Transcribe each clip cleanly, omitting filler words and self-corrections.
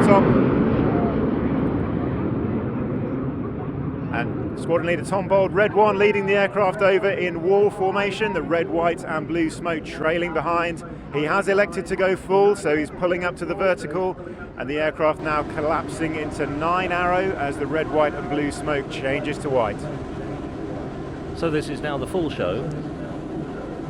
the top. And squadron leader Tom Bold, Red 1, leading the aircraft over in wall formation, the red, white and blue smoke trailing behind. He has elected to go full, so he's pulling up to the vertical, and the aircraft now collapsing into 9 arrow as the red, white and blue smoke changes to white. So this is now the full show?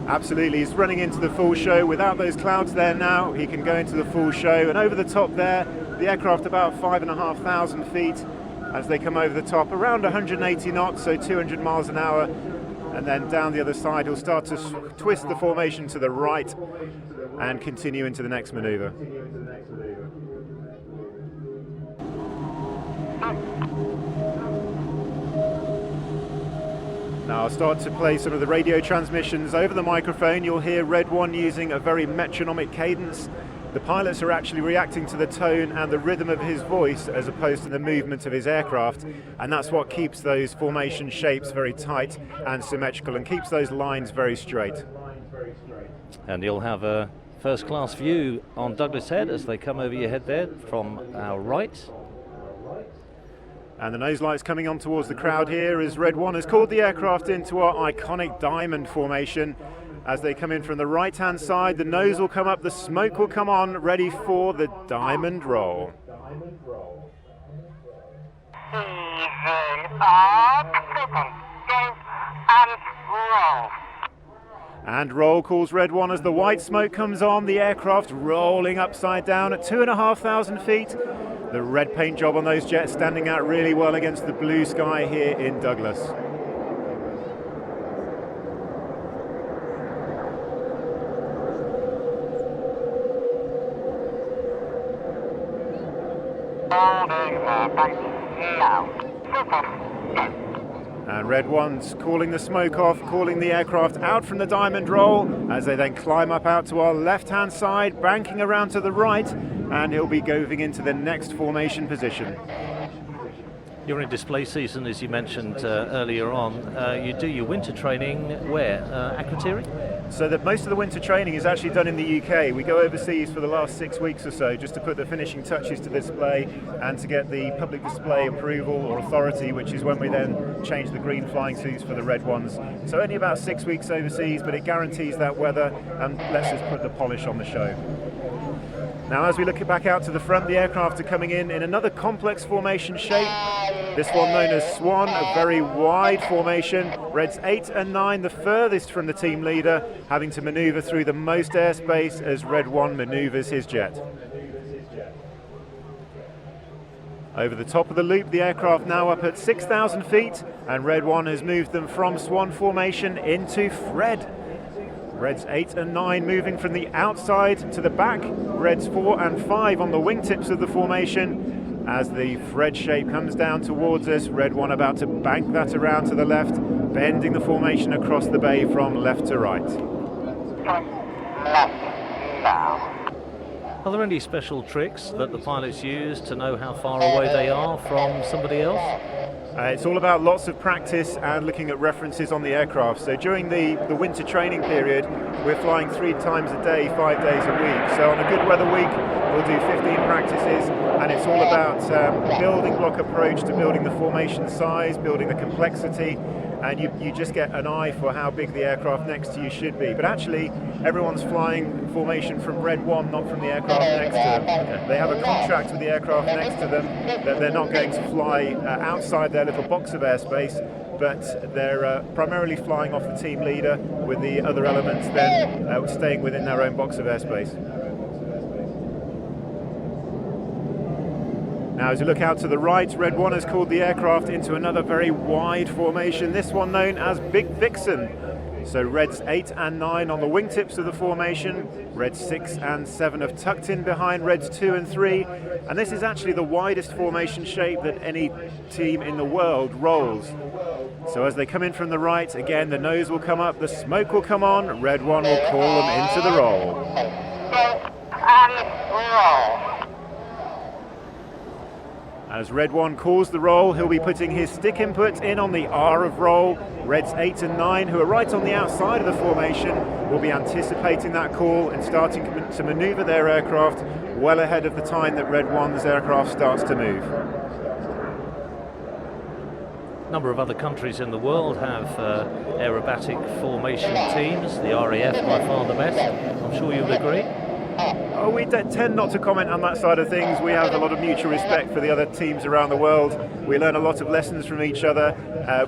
Absolutely, he's running into the full show. Without those clouds there now, he can go into the full show. And over the top there, the aircraft about 5,500 feet as they come over the top, around 180 knots, so 200 miles an hour. And then down the other side, he'll start to twist the formation to the right and continue into the next maneuver. Now I'll start to play some of the radio transmissions over the microphone. You'll hear Red 1 using a very metronomic cadence. The pilots are actually reacting to the tone and the rhythm of his voice as opposed to the movement of his aircraft, and that's what keeps those formation shapes very tight and symmetrical and keeps those lines very straight. And you'll have a first-class view on Douglas Head as they come over your head there from our right. And the nose lights coming on towards the crowd here as Red 1 has called the aircraft into our iconic diamond formation. As they come in from the right-hand side, the nose will come up, the smoke will come on, ready for the diamond roll. And roll calls Red 1 as the white smoke comes on, the aircraft rolling upside down at 2,500 feet. The red paint job on those jets standing out really well against the blue sky here in Douglas. And Red 1's calling the smoke off, calling the aircraft out from the diamond roll as they then climb up out to our left-hand side, banking around to the right, and he'll be going into the next formation position. You're in display season, as you mentioned earlier on. You do your winter training where? Akrotiri? So that most of the winter training is actually done in the UK. We go overseas for the last 6 weeks or so just to put the finishing touches to the display and to get the public display approval or authority, which is when we then change the green flying suits for the red ones. So only about 6 weeks overseas, but it guarantees that weather and lets us put the polish on the show. Now as we look back out to the front, the aircraft are coming in another complex formation shape. This one known as Swan, a very wide formation. Reds 8 and 9, the furthest from the team leader, having to manoeuvre through the most airspace as Red 1 manoeuvres his jet. Over the top of the loop, the aircraft now up at 6,000 feet, and Red 1 has moved them from Swan formation into Fred. Reds 8 and 9 moving from the outside to the back. Reds 4 and 5 on the wingtips of the formation. As the Fred shape comes down towards us, Red 1 about to bank that around to the left, bending the formation across the bay from left to right. Are there any special tricks that the pilots use to know how far away they are from somebody else? It's all about lots of practice and looking at references on the aircraft. So during the winter training period, we're flying 3 times a day, 5 days a week. So on a good weather week, we'll do 15 practices, and it's all about building block approach to building the formation size, building the complexity, and you just get an eye for how big the aircraft next to you should be. But actually, everyone's flying formation from Red 1, not from the aircraft next to them. They have a contract with the aircraft next to them that they're not going to fly outside their little box of airspace, but they're primarily flying off the team leader, with the other elements then staying within their own box of airspace. Now as you look out to the right, Red 1 has called the aircraft into another very wide formation, this one known as Big Vixen. So Reds 8 and 9 on the wingtips of the formation, Reds 6 and 7 have tucked in behind Reds 2 and 3, and this is actually the widest formation shape that any team in the world rolls. So as they come in from the right, again the nose will come up, the smoke will come on, Red 1 will call them into the roll. As Red 1 calls the roll, he'll be putting his stick input in on the R of roll. Reds 8 and 9, who are right on the outside of the formation, will be anticipating that call and starting to manoeuvre their aircraft well ahead of the time that Red 1's aircraft starts to move. A number of other countries in the world have aerobatic formation teams. The RAF by far the best. I'm sure you would agree. Oh, we tend not to comment on that side of things. We have a lot of mutual respect for the other teams around the world. We learn a lot of lessons from each other.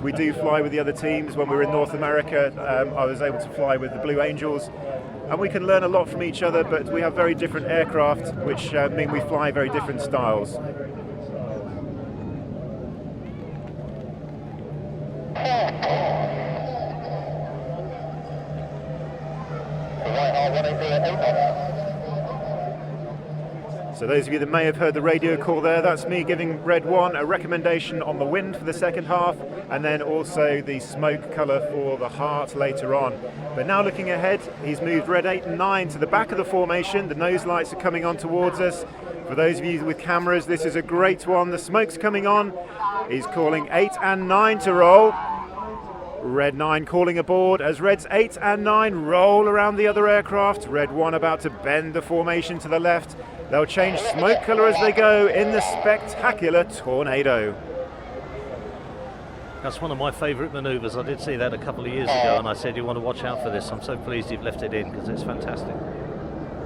We do fly with the other teams. When we were in North America, I was able to fly with the Blue Angels. And we can learn a lot from each other, but we have very different aircraft, which mean we fly very different styles. So those of you that may have heard the radio call there, that's me giving Red 1 a recommendation on the wind for the second half, and then also the smoke colour for the heart later on. But now looking ahead, he's moved Red 8 and 9 to the back of the formation. The nose lights are coming on towards us. For those of you with cameras, this is a great one. The smoke's coming on. He's calling 8 and 9 to roll. Red 9 calling aboard as Reds 8 and 9 roll around the other aircraft. Red 1 about to bend the formation to the left. They'll change smoke colour as they go in the spectacular Tornado. That's one of my favourite manoeuvres. I did see that a couple of years ago and I said you want to watch out for this. I'm so pleased you've left it in because it's fantastic.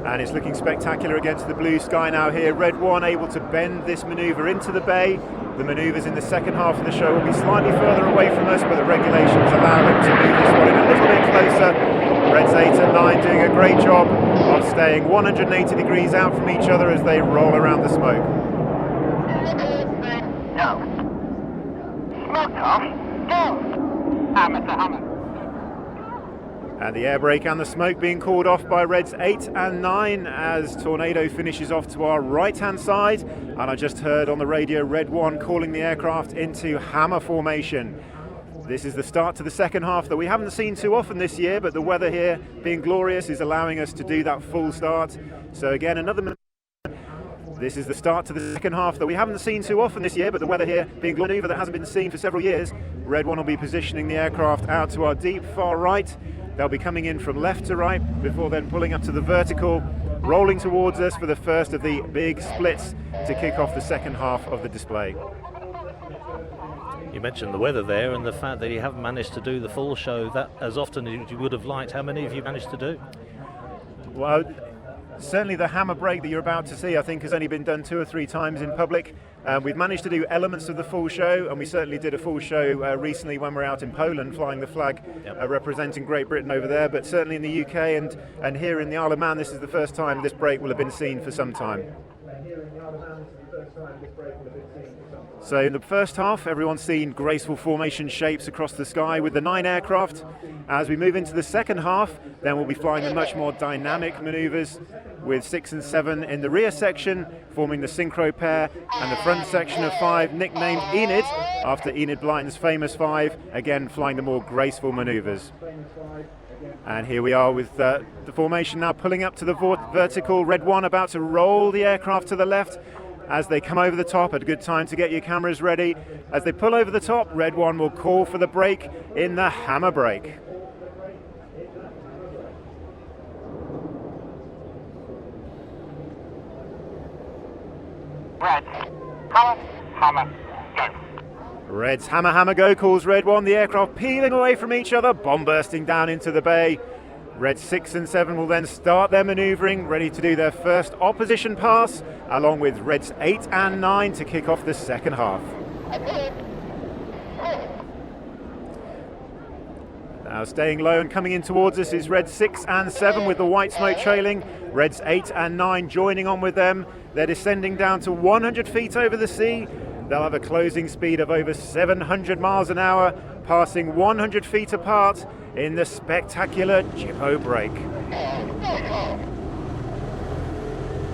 And it's looking spectacular against the blue sky now here. Red 1 able to bend this manoeuvre into the bay. The manoeuvres in the second half of the show will be slightly further away from us, but the regulations allow them to move this one in a little bit closer. Reds 8 and 9 doing a great job of staying 180 degrees out from each other as they roll around the smoke. No. Smoke off. Go. Hammer to hammer. And the air brake and the smoke being called off by Reds 8 and 9 as Tornado finishes off to our right hand side. And I just heard on the radio Red 1 calling the aircraft into hammer formation. This is the start to the second half that we haven't seen too often this year, but the weather here being glorious is allowing us to do that full start. So again, this is the start to the second half that we haven't seen too often this year, but the weather here being manoeuvre that hasn't been seen for several years. Red 1 will be positioning the aircraft out to our deep far right. They'll be coming in from left to right before then pulling up to the vertical, rolling towards us for the first of the big splits to kick off the second half of the display. You mentioned the weather there and the fact that you haven't managed to do the full show that as often as you would have liked. How many have you managed to do? Well, certainly the hammer brake that you're about to see I think has only been done 2 or 3 times in public. We've managed to do elements of the full show, and we certainly did a full show recently when we were out in Poland flying the flag representing Great Britain over there, but certainly in the UK and here in the Isle of Man this is the first time this brake will have been seen for some time. So in the first half, everyone's seen graceful formation shapes across the sky with the 9 aircraft. As we move into the second half, then we'll be flying the much more dynamic manoeuvres with 6 and 7 in the rear section, forming the synchro pair, and the front section of 5, nicknamed Enid, after Enid Blyton's famous 5, again flying the more graceful manoeuvres. And here we are with the formation now pulling up to the vertical. Red 1 about to roll the aircraft to the left. As they come over the top, a good time to get your cameras ready. As they pull over the top, Red 1 will call for the brake in the hammer brake. Reds, hammer, hammer, go. Reds hammer, hammer, go calls Red 1. The aircraft peeling away from each other, bomb bursting down into the bay. Reds 6 and 7 will then start their manoeuvring, ready to do their first opposition pass, along with Reds 8 and 9 to kick off the second half. Now staying low and coming in towards us is Reds 6 and 7 with the white smoke trailing. Reds 8 and 9 joining on with them. They're descending down to 100 feet over the sea. They'll have a closing speed of over 700 miles an hour, passing 100 feet apart in the spectacular Jippo brake.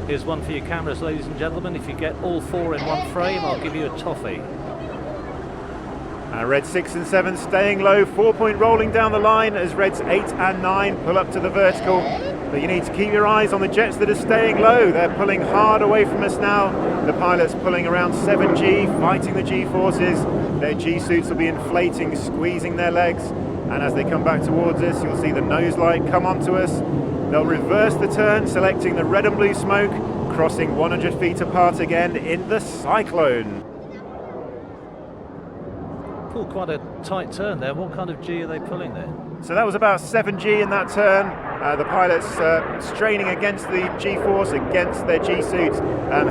Here's one for your cameras, ladies and gentlemen. If you get all 4 in one frame, I'll give you a toffee. And Reds 6 and 7 staying low, 4-point rolling down the line as Reds 8 and 9 pull up to the vertical. But you need to keep your eyes on the jets that are staying low. They're pulling hard away from us now. The pilot's pulling around 7G, fighting the G-forces. Their G-suits will be inflating, squeezing their legs. And as they come back towards us, you'll see the nose light come onto us. They'll reverse the turn, selecting the red and blue smoke, crossing 100 feet apart again in the cyclone. Pulled quite a tight turn there. What kind of G are they pulling there? So that was about 7G in that turn. The pilots straining against the G-force, against their G-suits,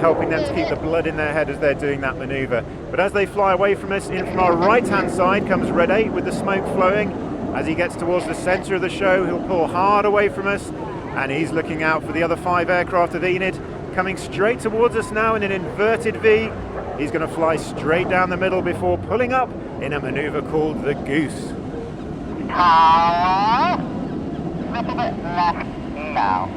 helping them to keep the blood in their head as they're doing that manoeuvre. But as they fly away from us, in from our right-hand side comes Red 8 with the smoke flowing. As he gets towards the centre of the show, he'll pull hard away from us, and he's looking out for the other 5 aircraft of Enid, coming straight towards us now in an inverted V. He's going to fly straight down the middle before pulling up in a manoeuvre called the Goose. Little bit left now.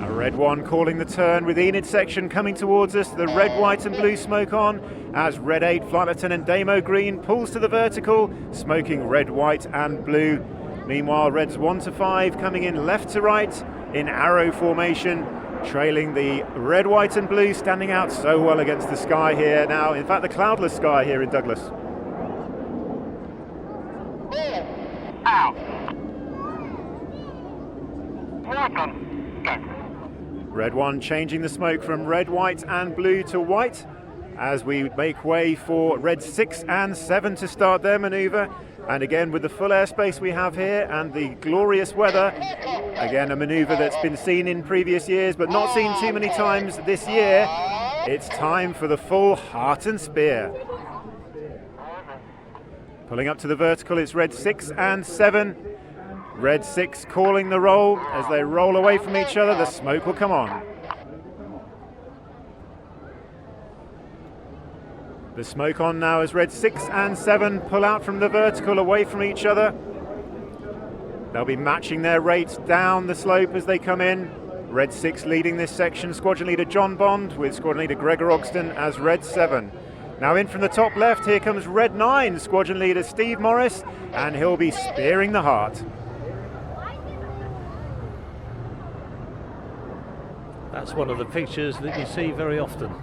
A red 1 calling the turn with Enid section coming towards us, the red, white and blue smoke on, as Red 8 Flight Lieutenant Damo Green pulls to the vertical, smoking red, white and blue. Meanwhile, Reds 1 to 5 coming in left to right in arrow formation, trailing the red, white and blue, standing out so well against the sky here now. In fact, the cloudless sky here in Douglas. Out. Right on. Go. Red 1 changing the smoke from red, white and blue to white as we make way for Red 6 and 7 to start their manoeuvre. And again, with the full airspace we have here and the glorious weather, again a manoeuvre that's been seen in previous years but not seen too many times this year. It's time for the full heart and spear. Pulling up to the vertical, it's Red 6 and 7. Red 6 calling the roll. As they roll away from each other, the smoke will come on. The smoke on now as Red 6 and 7 pull out from the vertical away from each other. They'll be matching their rates down the slope as they come in. Red 6 leading this section, Squadron Leader John Bond with Squadron Leader Gregor Ogston as Red 7. Now in from the top left, here comes Red 9, Squadron Leader Steve Morris, and he'll be spearing the heart. That's one of the pictures that you see very often.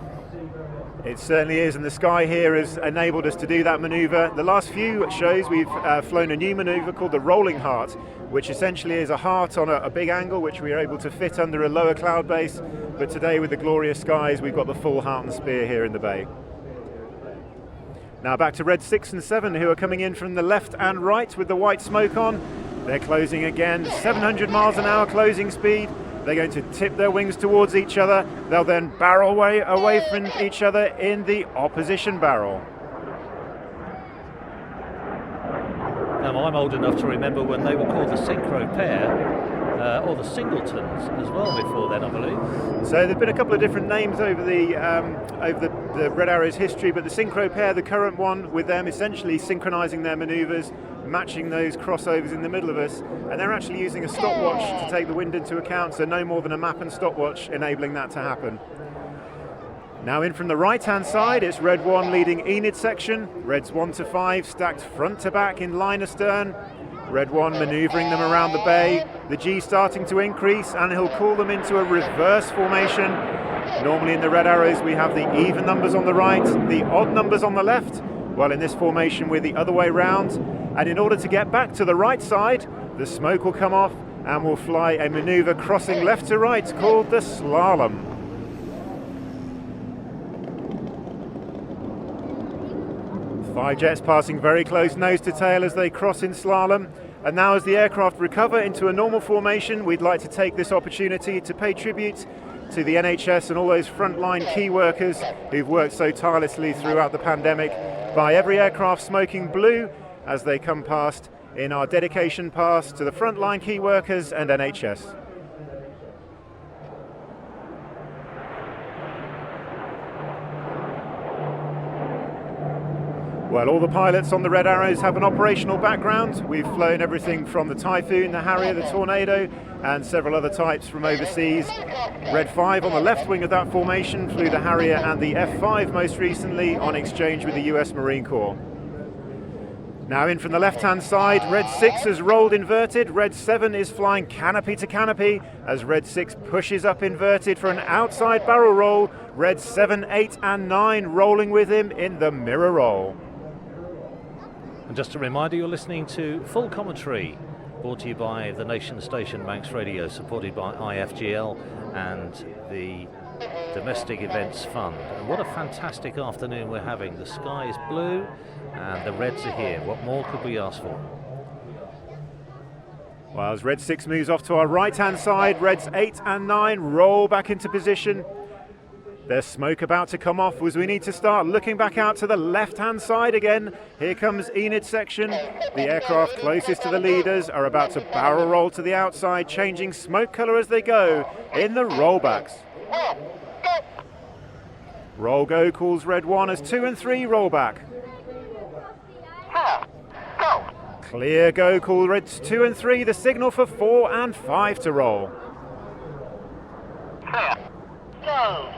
It certainly is, and the sky here has enabled us to do that manoeuvre. The last few shows we've flown a new manoeuvre called the rolling heart, which essentially is a heart on a big angle which we are able to fit under a lower cloud base. But today with the glorious skies, we've got the full heart and spear here in the bay. Now back to Red 6 and 7, who are coming in from the left and right with the white smoke on. They're closing again, 700 miles an hour closing speed. They're going to tip their wings towards each other. They'll then barrel away from each other in the opposition barrel. Now I'm old enough to remember when they were called the synchro pair, or the singletons as well before then, I believe. So there've been a couple of different names over the Red Arrows history, but the synchro pair, the current one, with them essentially synchronising their manoeuvres, matching those crossovers in the middle of us, and they're actually using a stopwatch to take the wind into account, so no more than a map and stopwatch enabling that to happen. Now in from the right hand side, it's Red 1 leading Enid section, Reds 1 to 5 stacked front to back in line astern. Red 1 manoeuvring them around the bay, the G starting to increase, and he'll call them into a reverse formation. Normally in the Red Arrows we have the even numbers on the right, the odd numbers on the left. Well, in this formation we're the other way round, and in order to get back to the right side, the smoke will come off and we'll fly a manoeuvre crossing left to right called the slalom. Five jets passing very close nose to tail as they cross in slalom. And now as the aircraft recover into a normal formation, we'd like to take this opportunity to pay tribute to the NHS and all those frontline key workers who've worked so tirelessly throughout the pandemic, by every aircraft smoking blue as they come past in our dedication pass to the frontline key workers and NHS. Well, all the pilots on the Red Arrows have an operational background. We've flown everything from the Typhoon, the Harrier, the Tornado, and several other types from overseas. Red 5 on the left wing of that formation flew the Harrier and the F5 most recently on exchange with the US Marine Corps. Now in from the left-hand side, Red 6 has rolled inverted, Red 7 is flying canopy to canopy as Red 6 pushes up inverted for an outside barrel roll, Red 7, 8 and 9 rolling with him in the mirror roll. And just a reminder, you're listening to full commentary brought to you by the nation station Manx Radio, supported by IFGL and the Domestic Events Fund. And what a fantastic afternoon we're having. The sky is blue and the Reds are here. What more could we ask for? Well, as Red 6 moves off to our right-hand side, Reds 8 and 9 roll back into position. There's smoke about to come off as we need to start looking back out to the left-hand side again. Here comes Enid section. The aircraft closest to the leaders are about to barrel roll to the outside, changing smoke colour as they go in the rollbacks. Roll go calls Red 1 as 2 and 3 roll back. Clear go call Reds 2 and 3, the signal for 4 and 5 to roll. Clear. Go.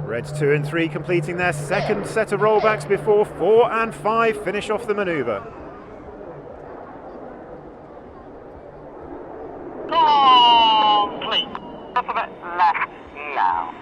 Reds 2 and 3 completing their second set of rollbacks before 4 and 5 finish off the manoeuvre. Complete. Just a bit left now.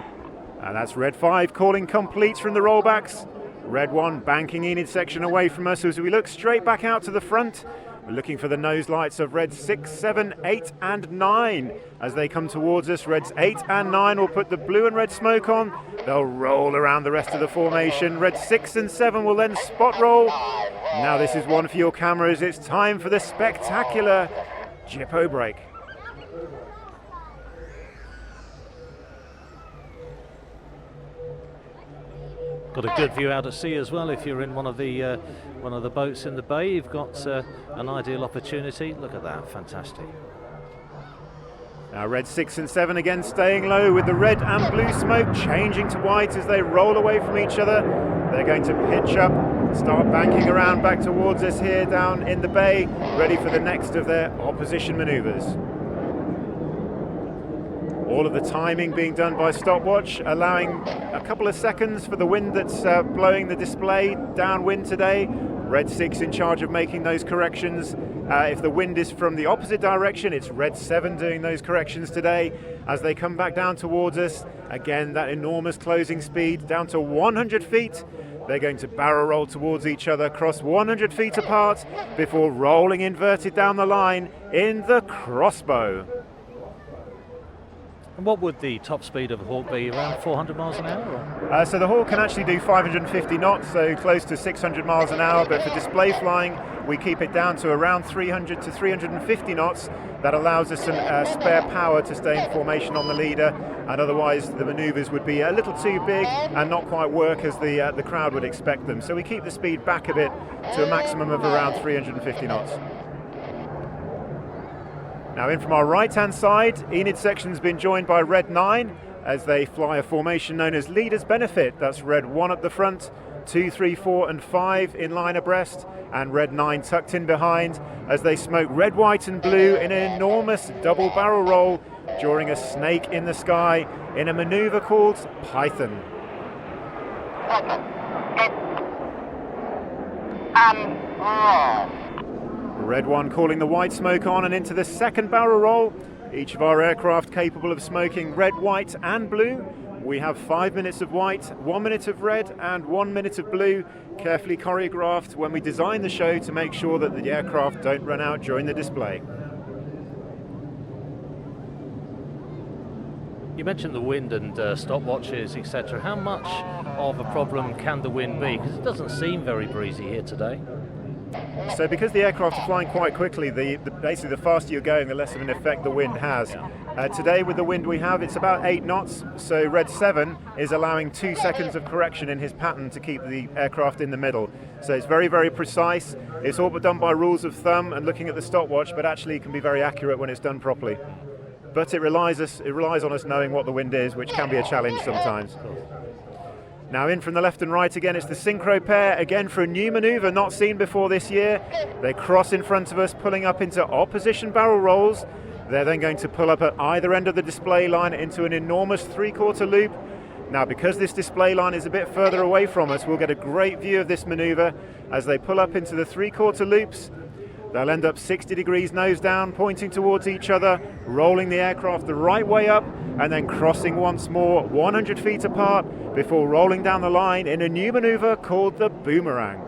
And that's Red 5 calling complete from the rollbacks. Red 1 banking Enid section away from us as we look straight back out to the front. We're looking for the nose lights of Reds 6, 7, 8 and 9. As they come towards us, Reds 8 and 9 will put the blue and red smoke on. They'll roll around the rest of the formation. Reds 6 and 7 will then spot roll. Now this is one for your cameras. It's time for the spectacular Jippo break. Got a good view out at sea as well. If you're in one of the boats in the bay, you've got an ideal opportunity. Look at that, fantastic. Now Red 6 and 7 again staying low with the red and blue smoke changing to white as they roll away from each other. They're going to pitch up, start banking around back towards us here down in the bay, ready for the next of their opposition manoeuvres. All of the timing being done by stopwatch, allowing a couple of seconds for the wind that's blowing the display downwind today. Red 6 in charge of making those corrections. If the wind is from the opposite direction, it's Red 7 doing those corrections today. As they come back down towards us, again that enormous closing speed down to 100 feet. They're going to barrel roll towards each other, cross 100 feet apart before rolling inverted down the line in the crossbow. And what would the top speed of a Hawk be? Around 400 miles an hour? So the Hawk can actually do 550 knots, so close to 600 miles an hour, but for display flying we keep it down to around 300 to 350 knots. That allows us some spare power to stay in formation on the leader, and otherwise the manoeuvres would be a little too big and not quite work as the crowd would expect them. So we keep the speed back a bit to a maximum of around 350 knots. Now in from our right-hand side, Enid section's been joined by Red 9 as they fly a formation known as Leaders Benefit. That's Red 1 at the front, 2, 3, 4 and 5 in line abreast, and Red 9 tucked in behind as they smoke red, white and blue in an enormous double barrel roll during a snake in the sky in a manoeuvre called Python. And roll. Red 1 calling the white smoke on and into the second barrel roll. Each of our aircraft capable of smoking red, white and blue. We have 5 minutes of white, 1 minute of red and 1 minute of blue, carefully choreographed when we design the show to make sure that the aircraft don't run out during the display. You mentioned the wind and stopwatches, etc. How much of a problem can the wind be? Because it doesn't seem very breezy here today. So because the aircraft are flying quite quickly, basically the faster you're going, the less of an effect the wind has. Today with the wind we have, it's about 8 knots, so Red 7 is allowing 2 seconds of correction in his pattern to keep the aircraft in the middle. So it's very, very precise. It's all but done by rules of thumb and looking at the stopwatch, but actually it can be very accurate when it's done properly. But it relies on us knowing what the wind is, which can be a challenge sometimes. Now in from the left and right again, it's the synchro pair, again for a new manoeuvre not seen before this year. They cross in front of us, pulling up into opposition barrel rolls. They're then going to pull up at either end of the display line into an enormous 3/4 loop, Now, because this display line is a bit further away from us, we'll get a great view of this manoeuvre as they pull up into the 3/4 loops. They'll end up 60 degrees nose down, pointing towards each other, rolling the aircraft the right way up, and then crossing once more 100 feet apart before rolling down the line in a new manoeuvre called the boomerang.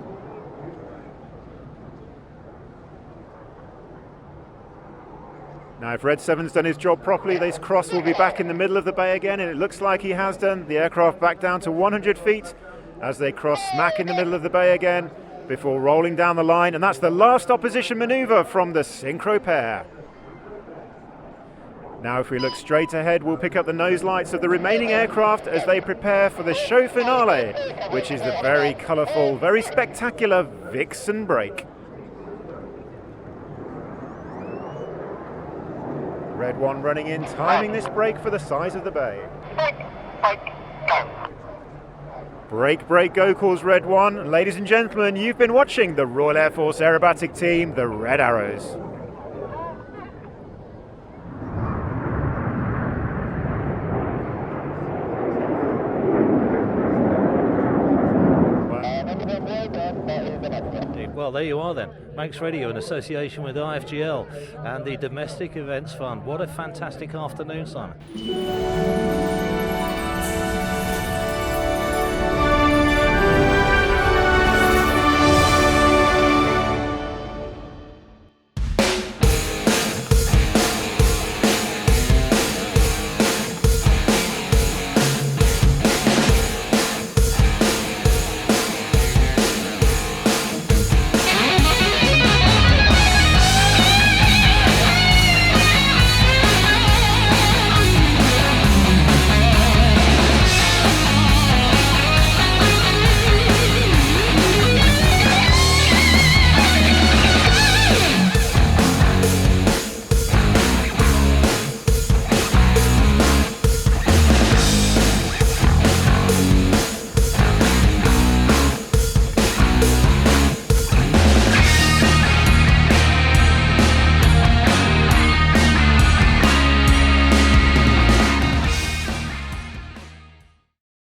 Now, if Red 7's done his job properly, this cross will be back in the middle of the bay again, and it looks like he has done. The aircraft back down to 100 feet as they cross smack in the middle of the bay again before rolling down the line, and that's the last opposition manoeuvre from the synchro pair. Now, if we look straight ahead, we'll pick up the nose lights of the remaining aircraft as they prepare for the show finale, which is the very colourful, very spectacular Vixen break. Red 1 running in, timing this break for the size of the bay. Break, Break, go calls Red 1. Ladies and gentlemen, you've been watching the Royal Air Force aerobatic team, the Red Arrows. Well, there you are then. Manx Radio in association with IFGL and the Domestic Events Fund. What a fantastic afternoon, Simon.